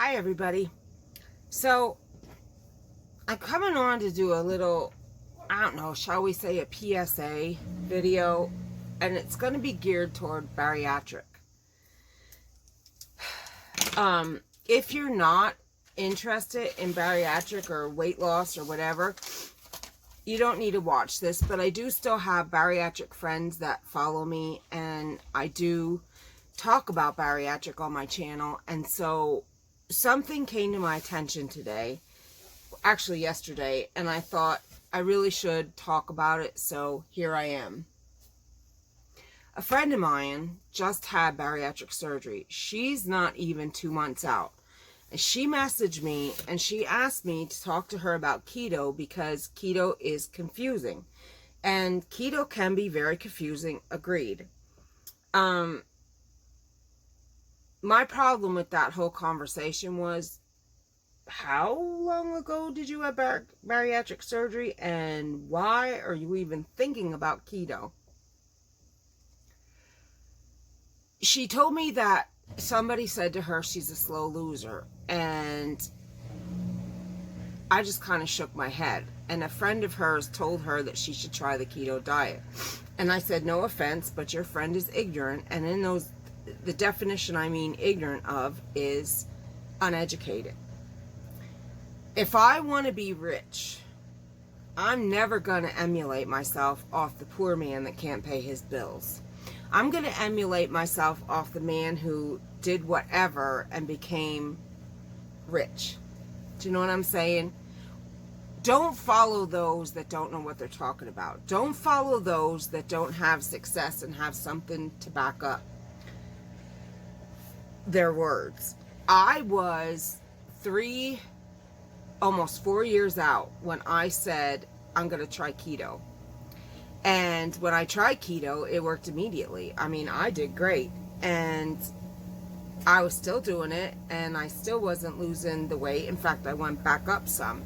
Hi everybody. So I'm coming on to do a little, I don't know, shall we say a PSA video, and it's going to be geared toward bariatric. If you're not interested in bariatric or weight loss or whatever, you don't need to watch this, but I do still have bariatric friends that follow me, and I do talk about bariatric on my channel. And so something came to my attention today, actually yesterday, and I thought I really should talk about it, so here I am. A friend of mine just had bariatric surgery. She's not even 2 months out. And she messaged me and she asked me to talk to her about keto because keto is confusing. And keto can be very confusing, agreed. My problem with that whole conversation was, how long ago did you have bariatric surgery and why are you even thinking about keto? She told me that somebody said to her she's a slow loser, and I just kind of shook my head. And a friend of hers told her that she should try the keto diet. And I said, no offense, but your friend is ignorant, and in those, the definition I mean ignorant of is uneducated. If I want to be rich, I'm never going to emulate myself off the poor man that can't pay his bills. I'm going to emulate myself off the man who did whatever and became rich. Do you know what I'm saying? Don't follow those that don't know what they're talking about. Don't follow those that don't have success and have something to back up their words. I was almost 4 years out when I said, I'm going to try keto. And when I tried keto, it worked immediately. I mean, I did great. And I was still doing it, and I still wasn't losing the weight. In fact, I went back up some.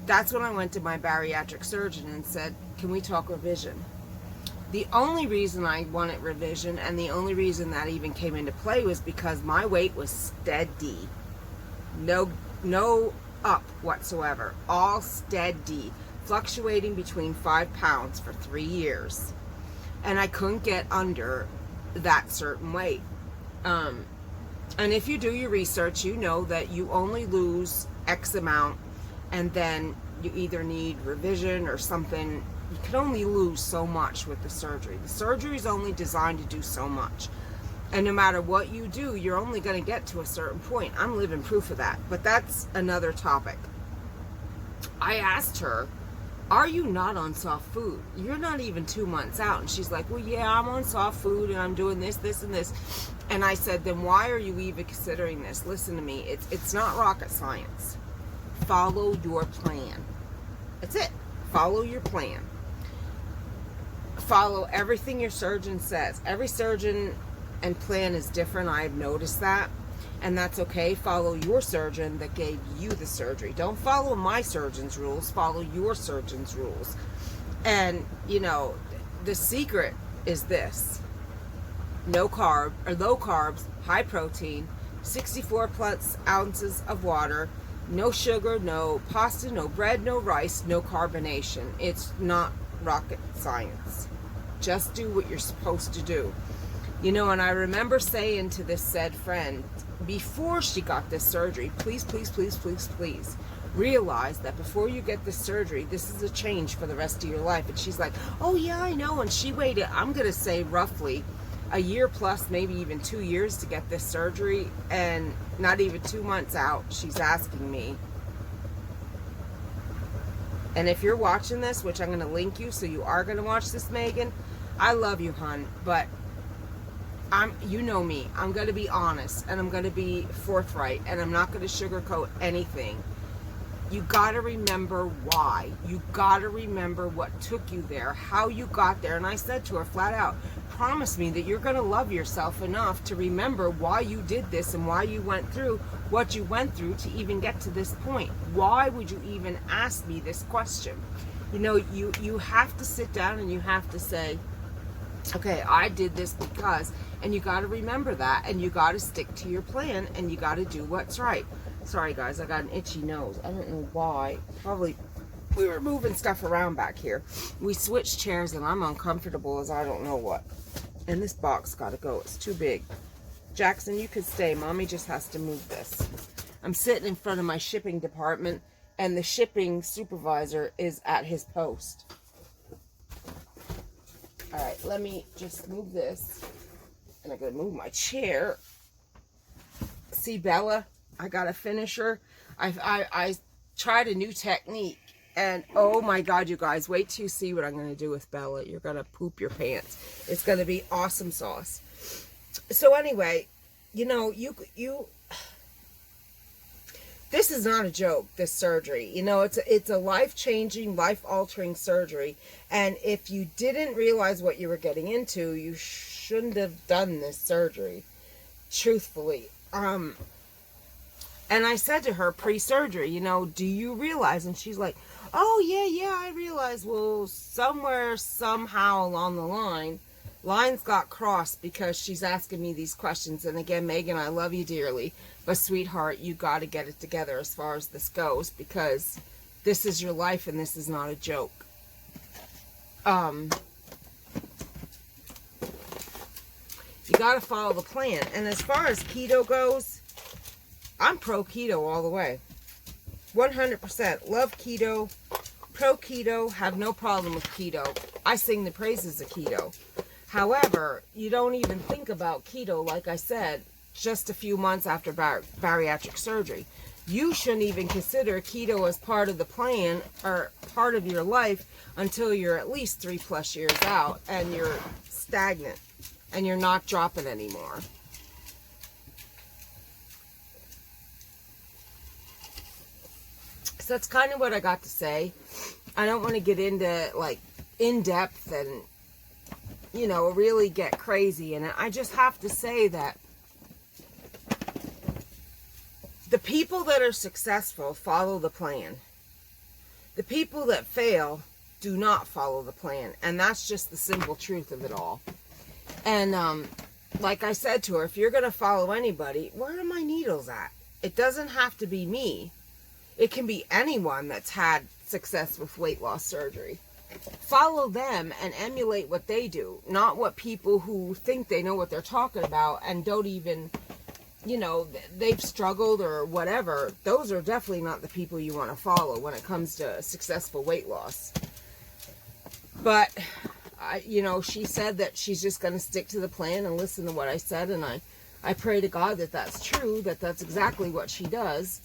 That's when I went to my bariatric surgeon and said, can we talk revision? The only reason I wanted revision, and the only reason that even came into play, was because my weight was steady. No up whatsoever. All steady. Fluctuating between 5 pounds for 3 years. And I couldn't get under that certain weight. And if you do your research, you know that you only lose X amount, and then you either need revision or something. You can only lose so much with the surgery. The surgery is only designed to do so much. And no matter what you do, you're only going to get to a certain point. I'm living proof of that. But that's another topic. I asked her, are you not on soft food? You're not even 2 months out. And she's like, well, yeah, I'm on soft food and I'm doing this, this, and this. And I said, then why are you even considering this? Listen to me. It's not rocket science. Follow your plan. That's it. Follow your plan. Follow everything your surgeon says. Every surgeon and plan is different. I've noticed that. And that's okay. Follow your surgeon that gave you the surgery. Don't follow my surgeon's rules. Follow your surgeon's rules. And, you know, the secret is this. No carb, or low carbs, high protein, 64 plus ounces of water, no sugar, no pasta, no bread, no rice, no carbonation. It's not rocket science. Just do what you're supposed to do. You know, and I remember saying to this said friend, before she got this surgery, please, please, please, please, please realize that before you get this surgery, this is a change for the rest of your life. And she's like, oh yeah, I know. And she waited, I'm going to say roughly a year plus, maybe even 2 years to get this surgery. And not even 2 months out, she's asking me. And if you're watching this, which I'm going to link you, so you are going to watch this, Megan, I love you, hon, but you know me, I'm going to be honest, and I'm going to be forthright, and I'm not going to sugarcoat anything. You got to remember why. You got to remember what took you there, how you got there. And I said to her flat out, promise me that you're going to love yourself enough to remember why you did this and why you went through what you went through to even get to this point. Why would you even ask me this question? You know, you have to sit down and you have to say, Okay, I did this because, and you got to remember that, and you got to stick to your plan, and you got to do what's right. Sorry guys, I got an itchy nose. I don't know why. Probably we were moving stuff around back here. We switched chairs and I'm uncomfortable as I don't know what. And this box got to go. It's too big. Jackson, you could stay. Mommy just has to move this. I'm sitting in front of my shipping department and the shipping supervisor is at his post. All right, let me just move this. And I'm going to move my chair. See Bella? I got to finish her. I tried a new technique. And oh my God, you guys, wait till you see what I'm going to do with Bella. You're going to poop your pants. It's going to be awesome sauce. So anyway, you know, this is not a joke, this surgery. You know, it's a life-changing, life-altering surgery. And if you didn't realize what you were getting into, you shouldn't have done this surgery, truthfully. And I said to her pre-surgery, you know, do you realize? And she's like, oh, yeah, I realize. Well, somewhere, somehow along the line, lines got crossed because she's asking me these questions. And again, Megan, I love you dearly. But sweetheart, you got to get it together as far as this goes, because this is your life and this is not a joke. You got to follow the plan. And as far as keto goes, I'm pro keto all the way. 100%. Love keto. Pro keto. Have no problem with keto. I sing the praises of keto. However, you don't even think about keto, like I said, just a few months after bariatric surgery. You shouldn't even consider keto as part of the plan or part of your life until you're at least 3+ years out and you're stagnant and you're not dropping anymore. So that's kind of what I got to say. I don't want to get into like in depth and, you know, really get crazy. And I just have to say that the people that are successful follow the plan. The people that fail do not follow the plan. And that's just the simple truth of it all. And like I said to her, if you're going to follow anybody, where are my needles at? It doesn't have to be me. It can be anyone that's had success with weight loss surgery. Follow them and emulate what they do, not what people who think they know what they're talking about and don't even, you know, they've struggled or whatever. Those are definitely not the people you want to follow when it comes to successful weight loss. But, you know, she said that she's just going to stick to the plan and listen to what I said. And I pray to God that that's true, that that's exactly what she does.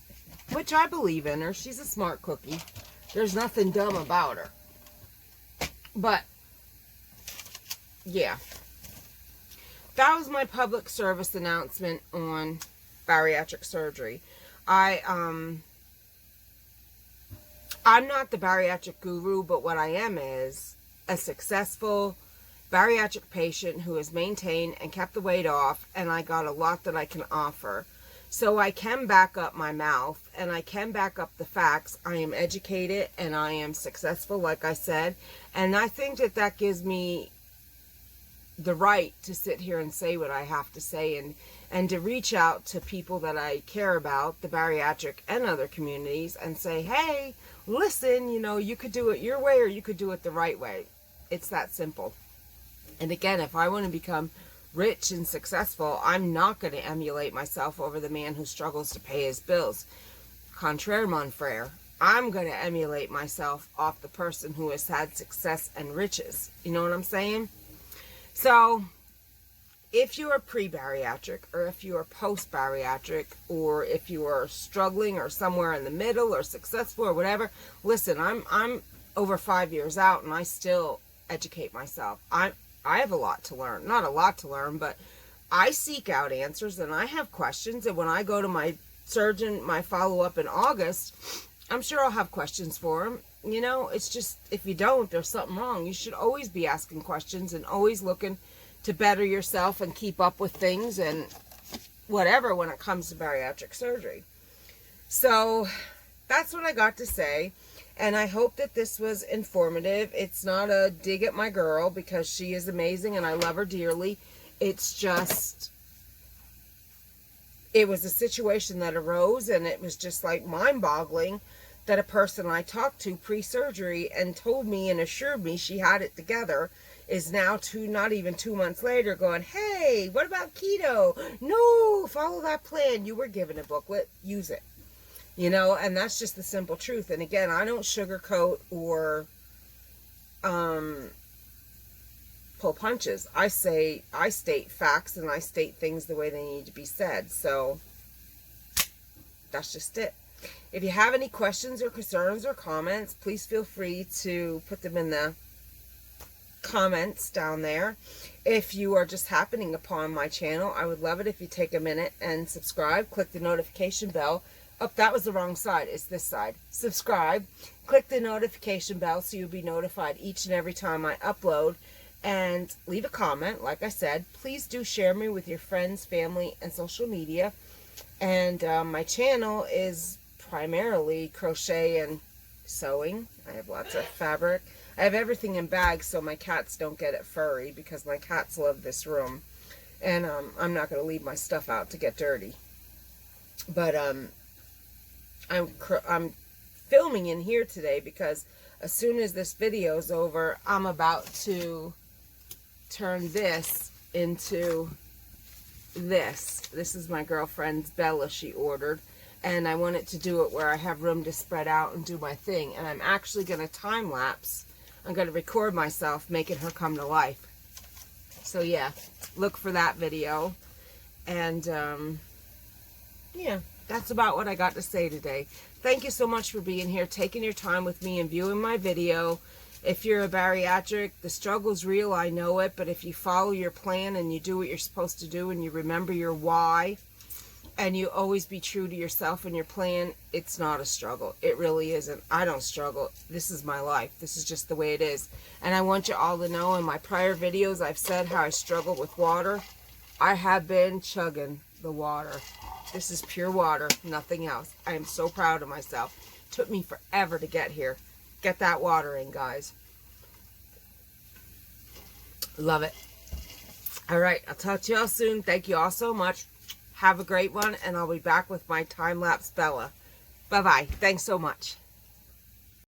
Which I believe in her. She's a smart cookie. There's nothing dumb about her. But, yeah. That was my public service announcement on bariatric surgery. I'm not the bariatric guru, but what I am is a successful bariatric patient who has maintained and kept the weight off, and I got a lot that I can offer. So I can back up my mouth and I can back up the facts. I am educated and I am successful, like I said. And I think that that gives me the right to sit here and say what I have to say and to reach out to people that I care about, the bariatric and other communities, and say, hey, listen, you know, you could do it your way or you could do it the right way. It's that simple. And again, if I want to become rich and successful, I'm not going to emulate myself over the man who struggles to pay his bills. Contraire, mon frere. I'm going to emulate myself off the person who has had success and riches. You know what I'm saying? So, if you are pre-bariatric, or if you are post-bariatric, or if you are struggling or somewhere in the middle or successful or whatever, listen, I'm over 5 years out and I still educate myself. I have a lot to learn. Not a lot to learn, but I seek out answers and I have questions. And when I go to my surgeon, my follow-up in August, I'm sure I'll have questions for him. You know, it's just, if you don't, there's something wrong. You should always be asking questions and always looking to better yourself and keep up with things and whatever when it comes to bariatric surgery. So that's what I got to say. And I hope that this was informative. It's not a dig at my girl, because she is amazing and I love her dearly. It's just, it was a situation that arose, and it was just like mind-boggling that a person I talked to pre-surgery and told me and assured me she had it together is now not even 2 months later going, hey, what about keto? No, follow that plan. You were given a booklet. Use it. You know, and that's just the simple truth. And again, I don't sugarcoat or pull punches. I state facts, and I state things the way they need to be said. So that's just it. If you have any questions or concerns or comments, please feel free to put them in the comments down there. If you are just happening upon my channel, I would love it if you take a minute and subscribe. Click the notification bell. Oh, that was the wrong side. It's this side. Subscribe. Click the notification bell so you'll be notified each and every time I upload. And leave a comment. Like I said, please do share me with your friends, family, and social media. And my channel is primarily crochet and sewing. I have lots of fabric. I have everything in bags so my cats don't get it furry, because my cats love this room. And I'm not going to leave my stuff out to get dirty. But I'm filming in here today because as soon as this video is over, I'm about to turn this into this. This is my girlfriend's Bella she ordered, and I wanted to do it where I have room to spread out and do my thing. And I'm actually going to time lapse. I'm going to record myself making her come to life. So yeah, look for that video. And yeah, that's about what I got to say today. Thank you so much for being here, taking your time with me and viewing my video. If you're a bariatric, the struggle's real, I know it, but if you follow your plan and you do what you're supposed to do and you remember your why and you always be true to yourself and your plan, it's not a struggle. It really isn't. I don't struggle. This is my life. This is just the way it is. And I want you all to know, in my prior videos, I've said how I struggle with water. I have been chugging the water. This is pure water, nothing else. I am so proud of myself. It took me forever to get here. Get that water in, guys. Love it. All right, I'll talk to y'all soon. Thank you all so much. Have a great one, and I'll be back with my time-lapse Bella. Bye-bye. Thanks so much.